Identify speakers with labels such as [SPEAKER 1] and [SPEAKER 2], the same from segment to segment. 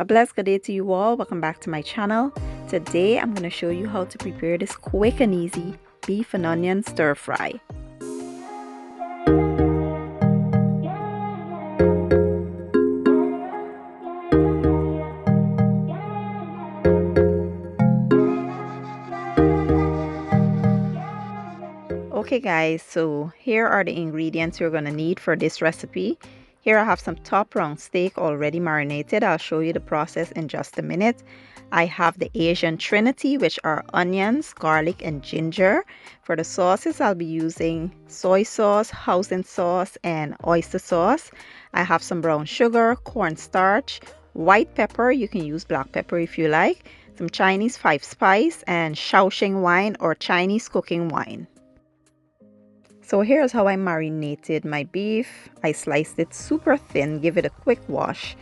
[SPEAKER 1] A blessed good day to you all. Welcome back to my channel. Today I'm going to show you how to prepare this quick and easy beef and onion stir fry. Okay guys, so here are the ingredients you're going to need for this recipe. Here I have some top round steak already marinated. I'll show you the process in just a minute. I have the Asian Trinity, which are onions, garlic, and ginger. For the sauces, I'll be using soy sauce, Hoisin sauce, and oyster sauce. I have some brown sugar, cornstarch, white pepper. You can use black pepper if you like. Some Chinese 5-spice, and Shaoxing wine or Chinese cooking wine. So here's how I marinated my beef. I sliced it super thin, give it a quick wash,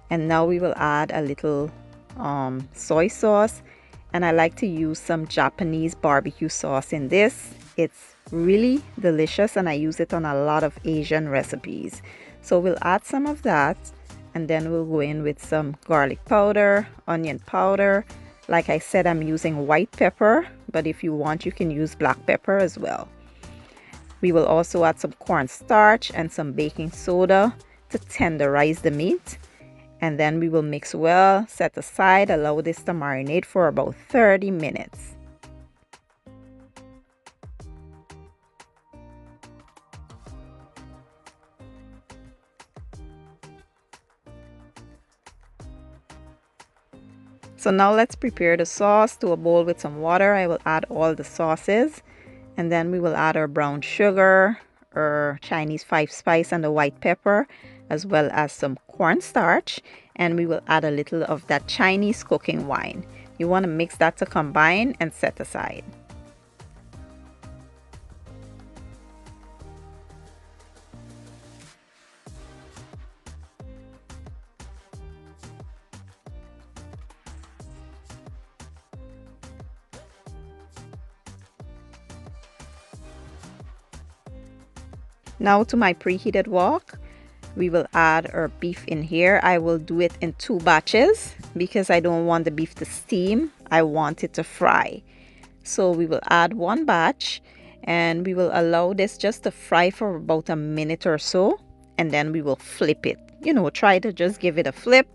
[SPEAKER 1] and now we will add a little soy sauce, and I like to use some Japanese barbecue sauce in this. It's really delicious and I use it on a lot of Asian recipes. So we'll add some of that, and then we'll go in with some garlic powder, onion powder. Like I said, I'm using white pepper, but if you want you can use black pepper as well. We will also add some cornstarch and some baking soda to tenderize the meat. And then we will mix well, set aside, allow this to marinate for about 30 minutes. So now let's prepare the sauce. To a bowl with some water, I will add all the sauces. And then we will add our brown sugar, our Chinese 5-spice, and the white pepper, as well as some cornstarch. And we will add a little of that Chinese cooking wine. You want to mix that to combine and set aside. Now to my preheated wok, we will add our beef in here. I will do it in 2 batches because I don't want the beef to steam. I want it to fry. So we will add 1 batch and we will allow this just to fry for about a minute or so, and then we will flip it. You know, try to just give it a flip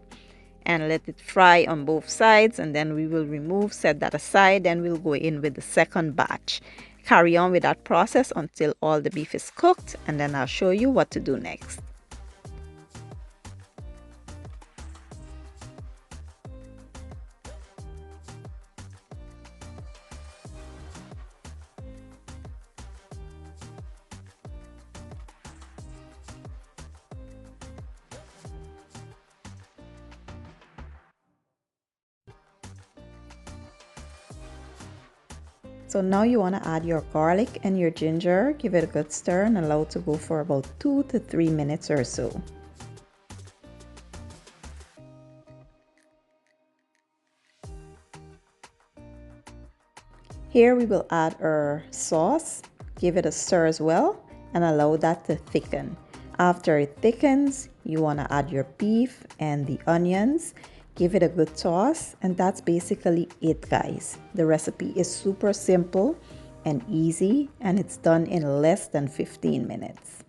[SPEAKER 1] and let it fry on both sides, and then we will remove, set that aside, then we'll go in with the second batch. Carry on with that process until all the beef is cooked, and then I'll show you what to do next. So now you want to add your garlic and your ginger, give it a good stir and allow it to go for about 2 to 3 minutes or so. Here we will add our sauce, give it a stir as well, and allow that to thicken. After it thickens, you want to add your beef and the onions. Give it a good toss, and that's basically it, guys. The recipe is super simple and easy, and it's done in less than 15 minutes.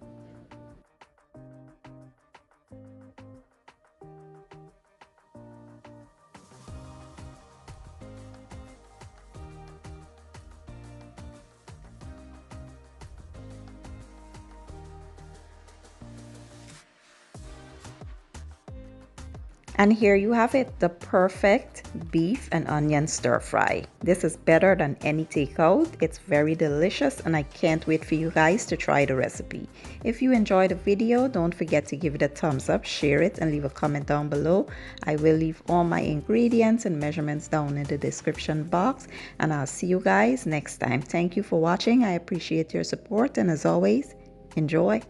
[SPEAKER 1] And here you have it, the perfect beef and onion stir fry. This is better than any takeout. It's very delicious and I can't wait for you guys to try the recipe. If you enjoyed the video, don't forget to give it a thumbs up, share it, and leave a comment down below. I will leave all my ingredients and measurements down in the description box, and I'll see you guys next time. Thank you for watching. I appreciate your support, and as always, enjoy.